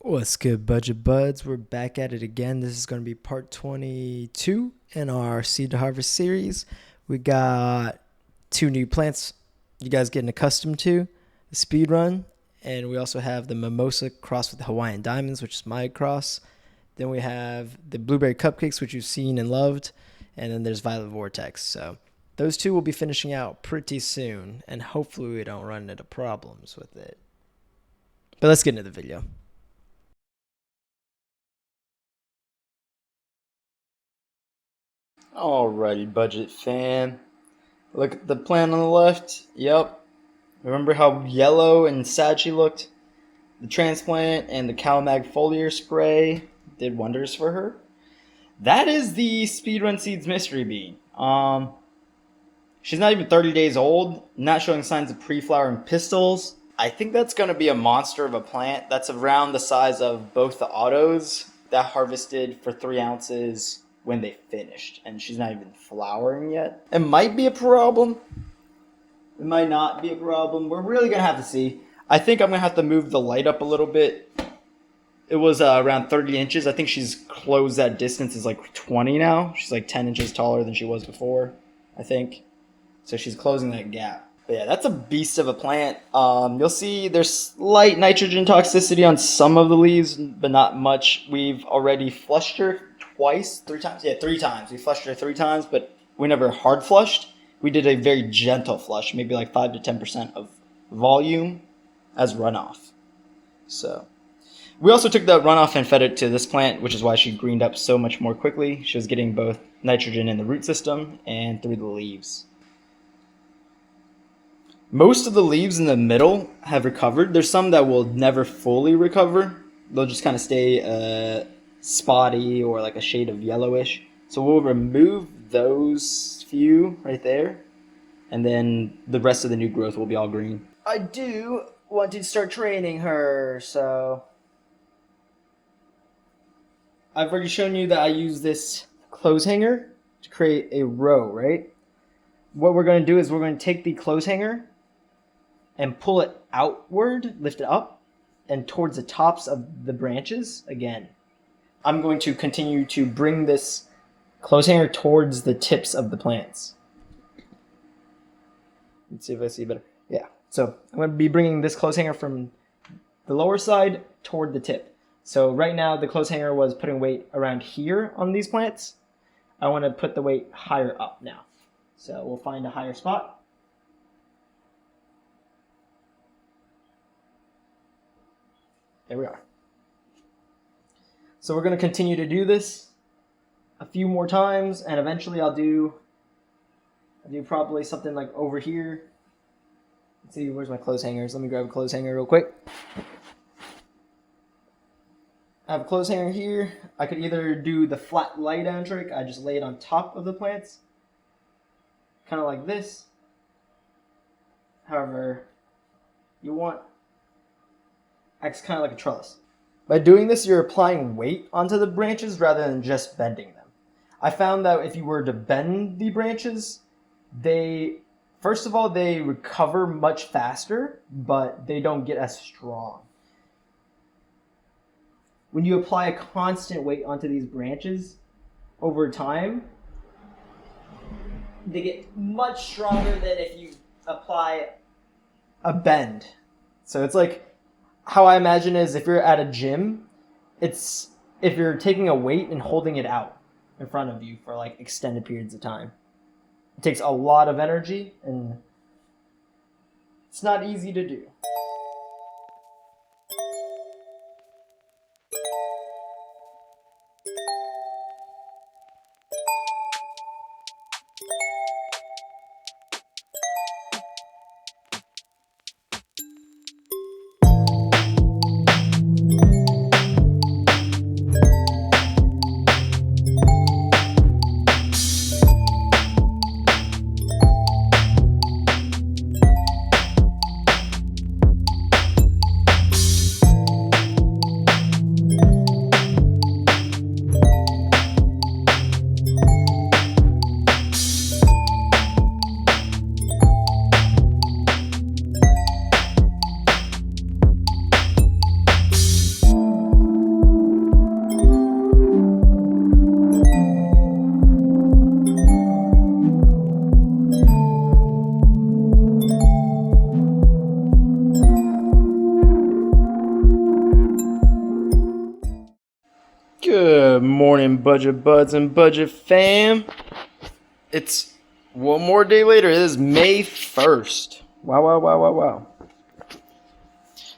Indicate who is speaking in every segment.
Speaker 1: What's good, Budget Buds? We're back at it again. This is going to be part 22 in our Seed to Harvest series. We got two new plants you guys getting accustomed to, the Speed Run, and we also have the Mimosa crossed with the Hawaiian Diamonds, which is my cross. Then we have the Blueberry Cupcakes, which you've seen and loved, and then there's Violet Vortex. So those two will be finishing out pretty soon, and hopefully we don't run into problems with it. But let's get into the video. Alrighty, Budget fam. Look at the plant on the left. Yep. Remember how yellow and sad she looked? The transplant and the CalMag foliar spray did wonders for her. That is the Speedrun Seeds mystery bean. She's not even 30 days old, not showing signs of pre-flowering pistils. I think that's going to be a monster of a plant. That's around the size of both the autos that harvested for 3 ounces when they finished, and she's not even flowering yet. It might be a problem. It might not be a problem. We're really gonna have to see. I think I'm gonna have to move the light up a little bit. It was around 30 inches. I think she's closed that distance is like 20 now. She's like 10 inches taller than she was before, I think. So she's closing that gap. But yeah, that's a beast of a plant. You'll see there's slight nitrogen toxicity on some of the leaves, but not much. We've already flushed her three times. Yeah, 3 times. We flushed her 3 times, but we never hard flushed. We did a very gentle flush, maybe like 5 to 10% of volume as runoff. So we also took that runoff and fed it to this plant, which is why she greened up so much more quickly. She was getting both nitrogen in the root system and through the leaves. Most of the leaves in the middle have recovered. There's some that will never fully recover. They'll just kind of stay spotty or like a shade of yellowish. So we'll remove those few right there, and then the rest of the new growth will be all green. I do want to start training her, so I've already shown you that I use this clothes hanger to create a row, right? What we're going to do is we're going to take the clothes hanger and pull it outward, lift it up, and towards the tops of the branches again. I'm going to continue to bring this clothes hanger towards the tips of the plants. Let's see if I see better. Yeah, so I'm going to be bringing this clothes hanger from the lower side toward the tip. So right now the clothes hanger was putting weight around here on these plants. I want to put the weight higher up now. So we'll find a higher spot. There we are. So we're going to continue to do this a few more times, and eventually I'll do probably something like over here. Let's see, where's my clothes hangers? Let me grab a clothes hanger real quick. I have a clothes hanger here. I could either do the flat lay down trick. I just lay it on top of the plants, kind of like this. However, you want acts kind of like a trellis. By doing this, you're applying weight onto the branches rather than just bending them. I found that if you were to bend the branches, first of all, they recover much faster, but they don't get as strong. When you apply a constant weight onto these branches over time, they get much stronger than if you apply a bend. So it's like, how I imagine is if you're at a gym, it's if you're taking a weight and holding it out in front of you for like extended periods of time. It takes a lot of energy and it's not easy to do. Good morning, budget buds and budget fam. It's one more day later. It is May 1st. Wow.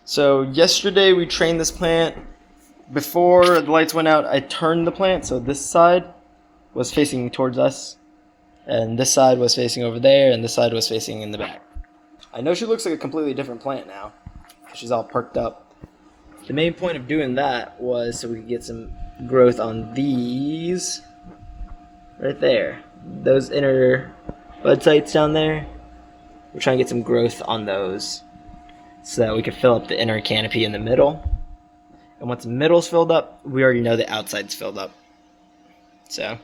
Speaker 1: So yesterday we trained this plant. Before the lights went out, I turned the plant so this side was facing towards us, and this side was facing over there, and this side was facing in the back. I know she looks like a completely different plant now. She's all perked up. The main point of doing that was so we could get some growth on these right there. Those inner bud sites down there. We're trying to get some growth on those so that we can fill up the inner canopy in the middle. And once the middle's filled up, we already know the outside's filled up. So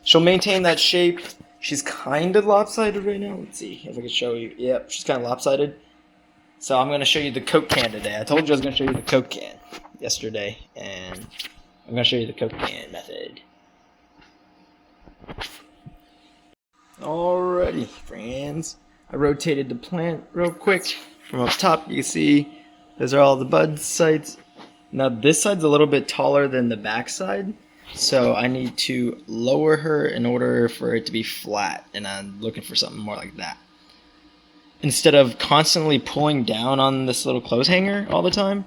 Speaker 1: she'll maintain that shape. She's kind of lopsided right now. Let's see if I can show you. Yep, she's kind of lopsided. So I'm going to show you the Coke can today. I told you I was going to show you the Coke can yesterday, and I'm going to show you the Coke can method. Alrighty, friends. I rotated the plant real quick. From up top, you can see those are all the bud sites. Now this side's a little bit taller than the back side, so I need to lower her in order for it to be flat, and I'm looking for something more like that. Instead of constantly pulling down on this little clothes hanger all the time,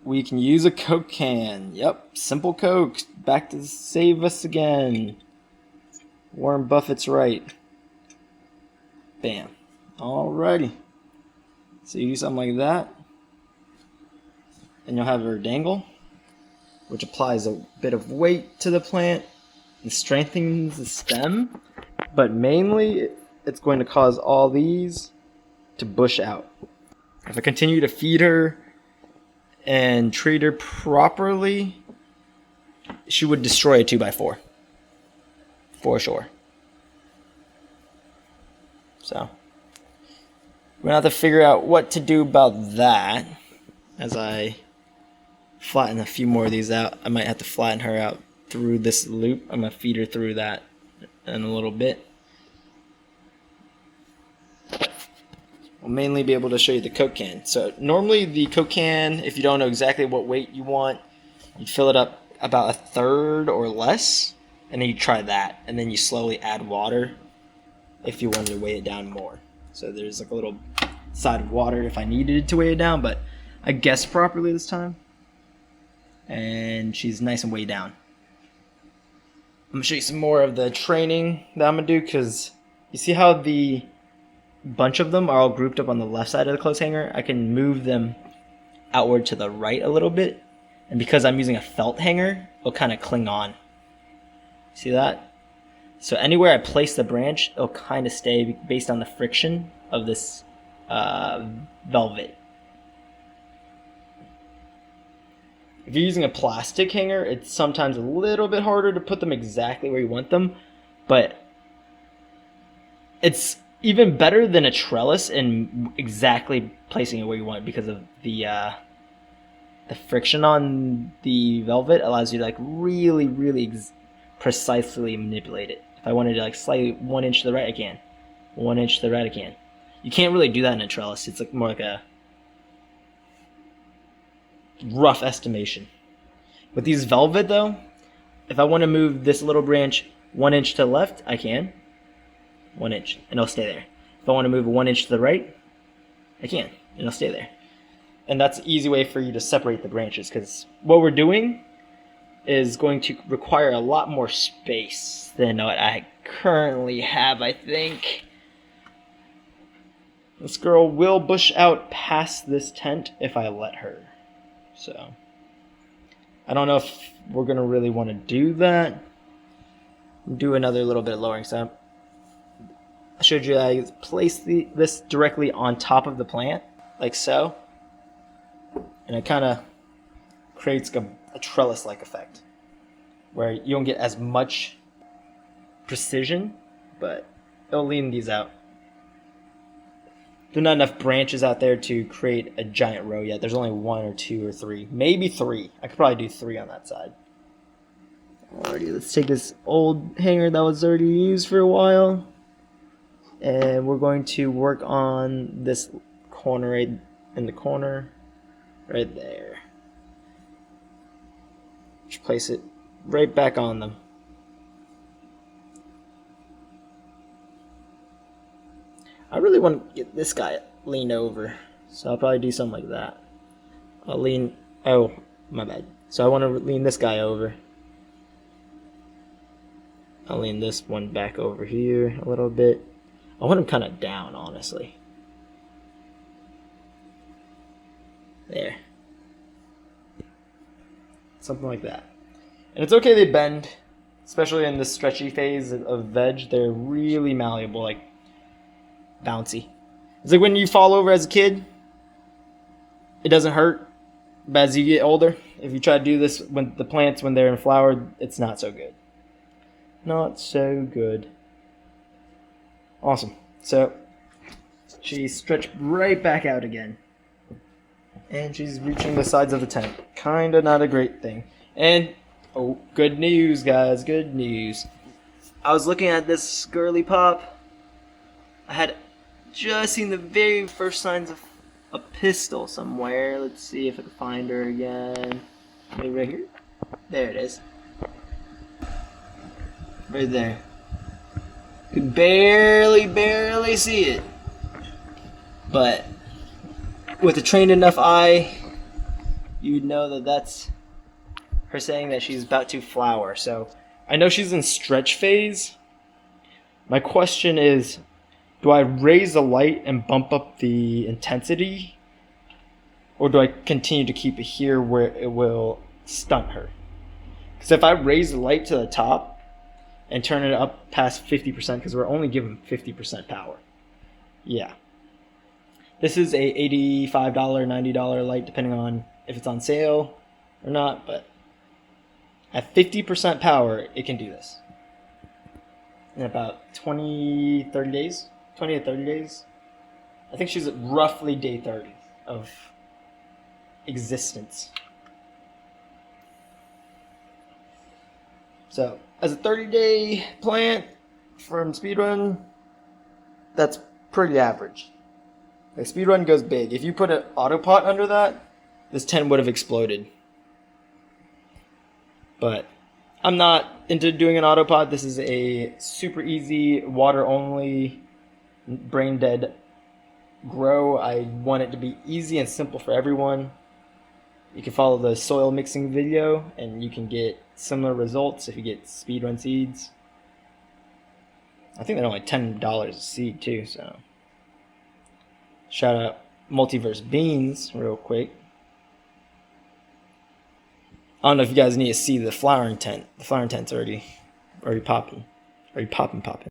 Speaker 1: we can use a Coke can. Yep, simple Coke, back to save us again. Warren Buffett's right. Bam. Alrighty. So you do something like that, and you'll have her dangle, which applies a bit of weight to the plant and strengthens the stem, but mainly it's going to cause all these to bush out. If I continue to feed her and treat her properly, she would destroy a 2x4. For sure. So we're going to have to figure out what to do about that. As I flatten a few more of these out, I might have to flatten her out through this loop. I'm going to feed her through that in a little bit. I'll mainly be able to show you the Coke can. So normally the Coke can, if you don't know exactly what weight you want, you'd fill it up about a third or less, and then you try that, and then you slowly add water if you wanted to weigh it down more. So there's like a little side of water if I needed to weigh it down, but I guessed properly this time, and she's nice and weighed down. I'm going to show you some more of the training that I'm going to do, because you see how the bunch of them are all grouped up on the left side of the clothes hanger? I can move them outward to the right a little bit, and because I'm using a felt hanger, it'll kind of cling on. See that? So anywhere I place the branch, it'll kind of stay based on the friction of this velvet. If you're using a plastic hanger, it's sometimes a little bit harder to put them exactly where you want them, but it's even better than a trellis in exactly placing it where you want it, because of the friction on the velvet allows you to like really precisely manipulate it. If I wanted to like slightly 1 inch to the right, I can. 1 inch to the right, I can. You can't really do that in a trellis. It's like more like a rough estimation. With these velvet though, if I want to move this little branch 1 inch to the left, I can. 1 inch, and it'll stay there. If I want to move 1 inch to the right, I can, and it'll stay there. And that's an easy way for you to separate the branches, because what we're doing is going to require a lot more space than what I currently have, I think. This girl will bush out past this tent if I let her. So I don't know if we're going to really want to do that. Do another little bit of lowering. So I showed you I placed this directly on top of the plant, like so. And it kind of creates a trellis-like effect, where you don't get as much precision, but it'll lean these out. There are not enough branches out there to create a giant row yet. There's only 1 or 2 or 3, maybe 3. I could probably do 3 on that side. Alrighty, let's take this old hanger that was already used for a while, and we're going to work on this corner right in the corner, right there. Just place it right back on them. I really want to get this guy leaned over, so I'll probably do something like that. I'll lean, oh, my bad. So I want to lean this guy over. I'll lean this one back over here a little bit. I want him kind of down, honestly. There. Something like that. And it's okay they bend, especially in this stretchy phase of veg. They're really malleable, like bouncy. It's like when you fall over as a kid, it doesn't hurt. But as you get older, if you try to do this when the plants, when they're in flower, it's not so good. Not so good. Awesome. So she stretched right back out again. And she's reaching the sides of the tent. Kinda not a great thing. And, oh, good news, guys. Good news. I was looking at this girly pop. I had just seen the very first signs of a pistil somewhere. Let's see if I can find her again. Maybe right here? There it is. Right there. Could barely see it. But with a trained enough eye, you'd know that that's her saying that she's about to flower. So I know she's in stretch phase. My question is, do I raise the light and bump up the intensity? Or do I continue to keep it here where it will stunt her? Because if I raise the light to the top and turn it up past 50%, because we're only given 50% power. Yeah. This is a $85, $90 light, depending on if it's on sale or not. But at 50% power, it can do this. In about 20 to 30 days. I think she's at roughly day 30 of existence. So, as a 30-day plant from Speedrun, that's pretty average. Like, Speedrun goes big. If you put an autopot under that, this tent would have exploded. But I'm not into doing an autopot. This is a super easy, water-only, brain-dead grow. I want it to be easy and simple for everyone. You can follow the soil mixing video, and you can get similar results if you get Speedrun seeds. I think they're only $10 a seed too, so shout out Multiverse Beans real quick. I don't know if you guys need to see the flowering tent. The flowering tent's already popping. Already popping.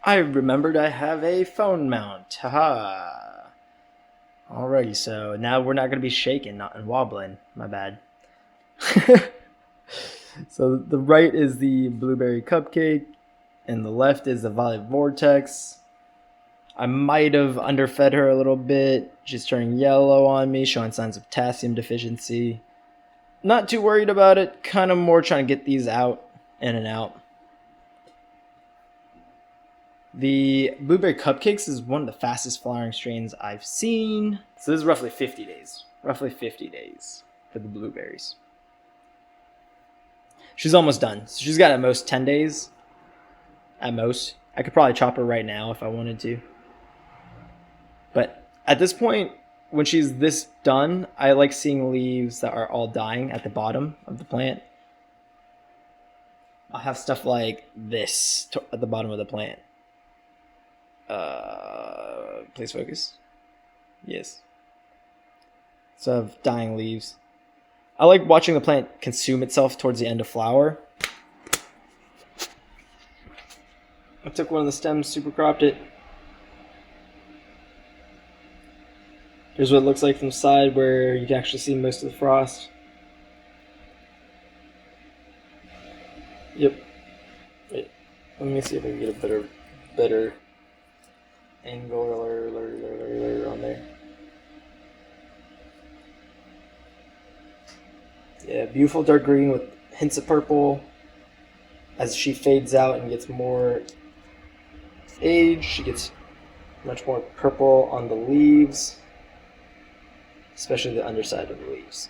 Speaker 1: I remembered I have a phone mount. Haha. Alrighty, so now we're not going to be shaking and wobbling. My bad. So the right is the blueberry cupcake, and the left is the Violet Vortex. I might have underfed her a little bit. She's turning yellow on me, showing signs of potassium deficiency. Not too worried about it. Kind of more trying to get these out, in and out. The blueberry cupcakes is one of the fastest flowering strains I've seen. So this is roughly 50 days. Roughly 50 days for the blueberries. She's almost done. So she's got at most 10 days. At most. I could probably chop her right now if I wanted to. But at this point, when she's this done, I like seeing leaves that are all dying at the bottom of the plant. I'll have stuff like this at the bottom of the plant. Please focus. Yes. So I have dying leaves. I like watching the plant consume itself towards the end of flower. I took one of the stems, super cropped it. Here's what it looks like from the side where you can actually see most of the frost. Yep. Wait, let me see if I can get a better angle on there. Yeah, beautiful dark green with hints of purple. As she fades out and gets more age, she gets much more purple on the leaves, especially the underside of the leaves.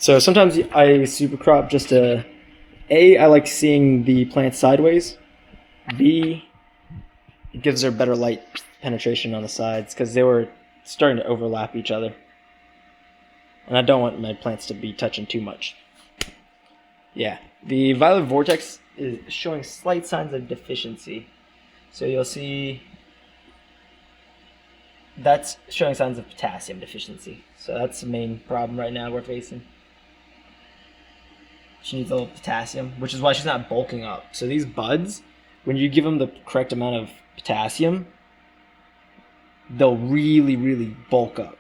Speaker 1: So sometimes I super crop just to, A, I like seeing the plant sideways. B, it gives her better light penetration on the sides because they were starting to overlap each other. And I don't want my plants to be touching too much. Yeah, the Violet Vortex is showing slight signs of deficiency. So you'll see that's showing signs of potassium deficiency. So that's the main problem right now we're facing. She needs a little potassium, which is why she's not bulking up. So these buds, when you give them the correct amount of potassium, they'll really, really bulk up.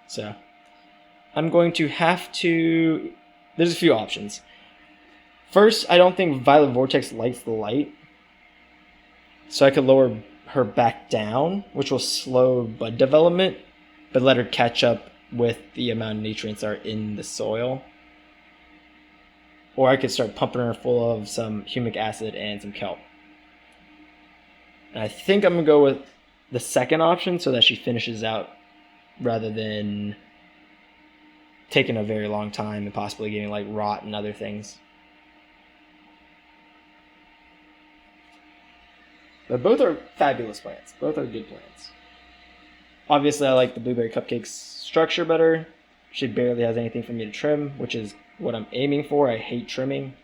Speaker 1: So I'm going to have to... There's a few options. First, I don't think Violet Vortex likes the light. So I could lower her back down, which will slow bud development, but let her catch up with the amount of nutrients that are in the soil. Or I could start pumping her full of some humic acid and some kelp. And I think I'm going to go with the second option so that she finishes out rather than taking a very long time and possibly getting like rot and other things. But both are fabulous plants. Both are good plants. Obviously, I like the blueberry cupcake's structure better. She barely has anything for me to trim, which is what I'm aiming for. I hate trimming.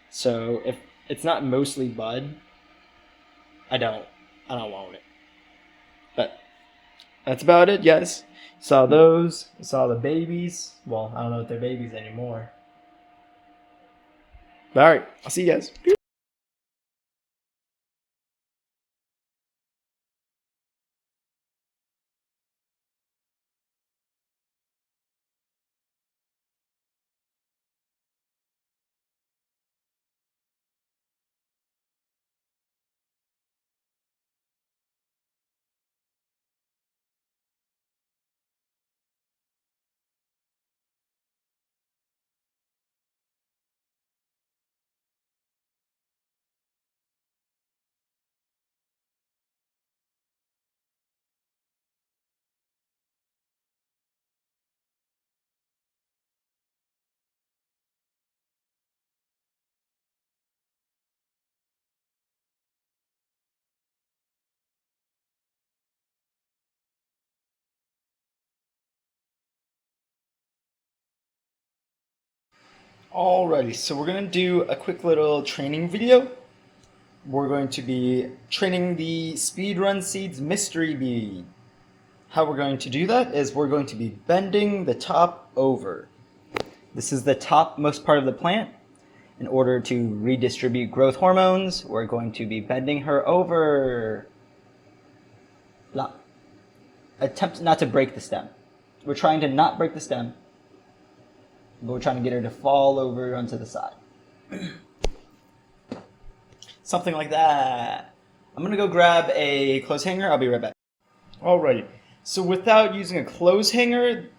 Speaker 1: So if it's not mostly bud, I don't want it. But that's about it, guys. Saw those. Saw the babies. Well, I don't know if they're babies anymore. But all right, I'll see you guys. Alrighty, so we're going to do a quick little training video. We're going to be training the Speedrun Seeds Mystery Bead. How we're going to do that is we're going to be bending the top over. This is the topmost part of the plant. In order to redistribute growth hormones, we're going to be bending her over. Attempt not to break the stem. We're trying to not break the stem, but we're trying to get her to fall over onto the side. Something like that. I'm going to go grab a clothes hanger. I'll be right back. Alrighty. So without using a clothes hanger,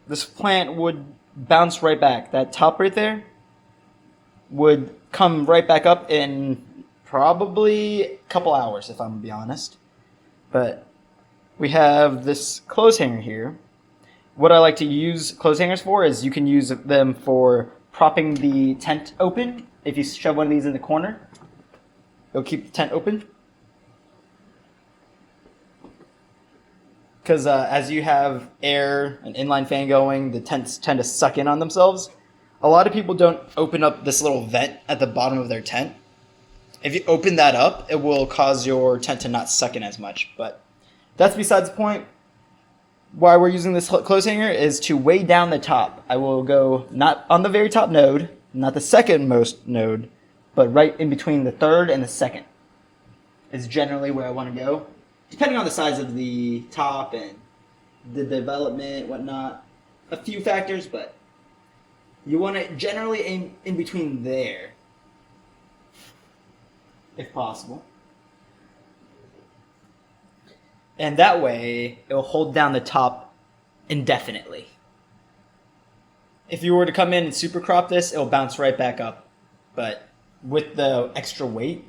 Speaker 1: this plant would bounce right back. That top right there would come right back up in probably a couple hours, if I'm going to be honest. But we have this clothes hanger here. What I like to use clothes hangers for is you can use them for propping the tent open. If you shove one of these in the corner, it'll keep the tent open. Because as you have air, an inline fan going, the tents tend to suck in on themselves. A lot of people don't open up this little vent at the bottom of their tent. If you open that up, it will cause your tent to not suck in as much. But that's besides the point. Why we're using this clothes hanger is to weigh down the top. I will go not on the very top node, not the second most node, but right in between the third and the second is generally where I want to go. Depending on the size of the top and the development, whatnot. A few factors, but you want to generally aim in between there, if possible. And that way, it will hold down the top indefinitely. If you were to come in and super crop this, it will bounce right back up. But with the extra weight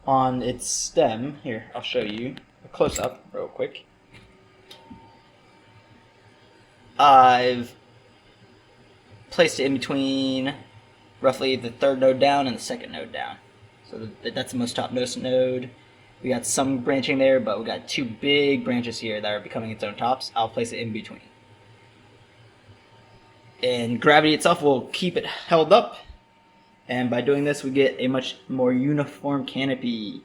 Speaker 1: on its stem, here, I'll show you a close-up real quick. I've placed it in between roughly the third node down and the second node down. So that's the most topmost node. We got some branching there, but we got 2 big branches here that are becoming its own tops. I'll place it in between. And gravity itself will keep it held up. And by doing this, we get a much more uniform canopy.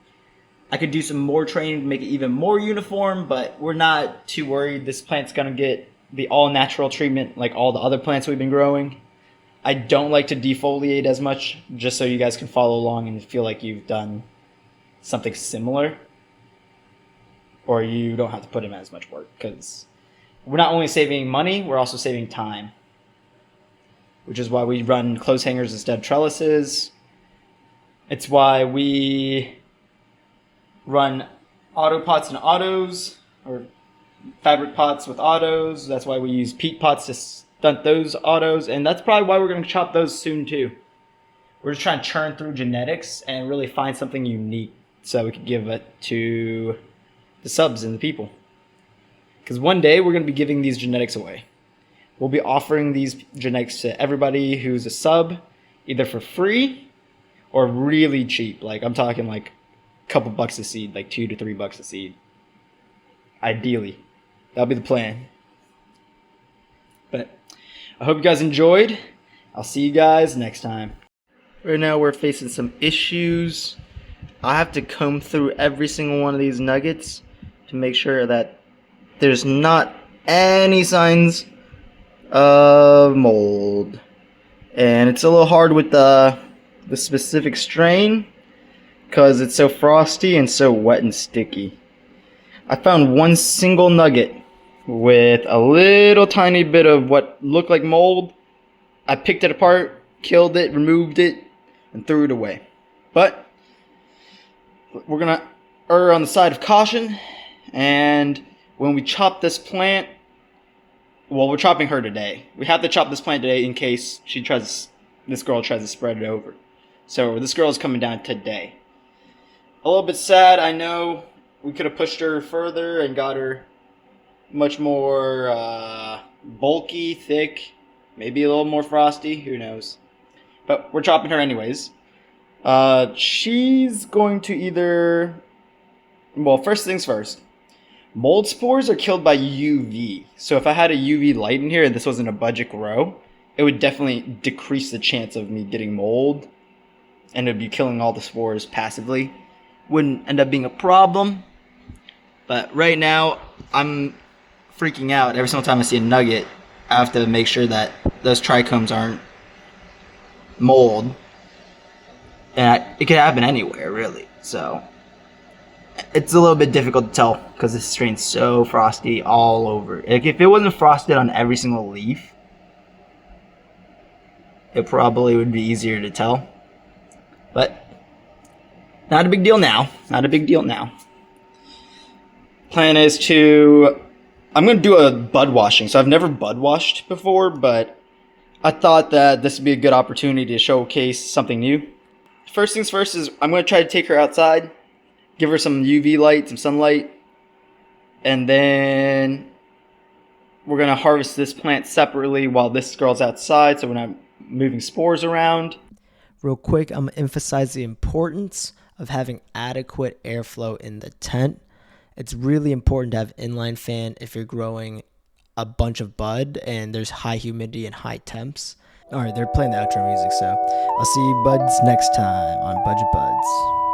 Speaker 1: I could do some more training to make it even more uniform, but we're not too worried. This plant's going to get the all-natural treatment like all the other plants we've been growing. I don't like to defoliate as much, just so you guys can follow along and feel like you've done something similar, or you don't have to put in as much work, because we're not only saving money, we're also saving time, which is why we run clothes hangers instead of trellises. It's why we run auto pots and autos, or fabric pots with autos. That's why we use peat pots to stunt those autos, and that's probably why we're going to chop those soon too. We're just trying to churn through genetics and really find something unique so we can give it to the subs and the people. Because one day we're going to be giving these genetics away. We'll be offering these genetics to everybody who's a sub, either for free or really cheap. Like, I'm talking like a couple bucks a seed, like $2 to $3 a seed. Ideally. That'll be the plan. But I hope you guys enjoyed. I'll see you guys next time. Right now we're facing some issues. I have to comb through every single one of these nuggets to make sure that there's not any signs of mold. And it's a little hard with the specific strain because it's so frosty and so wet and sticky. I found one single nugget with a little tiny bit of what looked like mold. I picked it apart, killed it, removed it, and threw it away. But we're gonna err on the side of caution, and when we chop this plant, well, we're chopping her today. We have to chop this plant today in case this girl tries to spread it over. So this girl is coming down today. A little bit sad, I know. We could have pushed her further and got her much more bulky, thick, maybe a little more frosty, who knows. But we're chopping her anyways. She's going to either... Well, first things first. Mold spores are killed by UV. So if I had a UV light in here and this wasn't a budget grow, it would definitely decrease the chance of me getting mold. And it would be killing all the spores passively. Wouldn't end up being a problem. But right now, I'm freaking out. Every single time I see a nugget, I have to make sure that those trichomes aren't mold. And it could happen anywhere, really. So it's a little bit difficult to tell because this strain's so frosty all over. Like, if it wasn't frosted on every single leaf, it probably would be easier to tell. But not a big deal now. Not a big deal now. Plan is to... I'm going to do a bud washing. So I've never bud washed before, but I thought that this would be a good opportunity to showcase something new. First things first is I'm going to try to take her outside, give her some UV light, some sunlight, and then we're going to harvest this plant separately while this girl's outside so we're not moving spores around. Real quick, I'm going to emphasize the importance of having adequate airflow in the tent. It's really important to have inline fan if you're growing a bunch of bud and there's high humidity and high temps. All right, they're playing the outro music, so I'll see you buds next time on Budget Buds.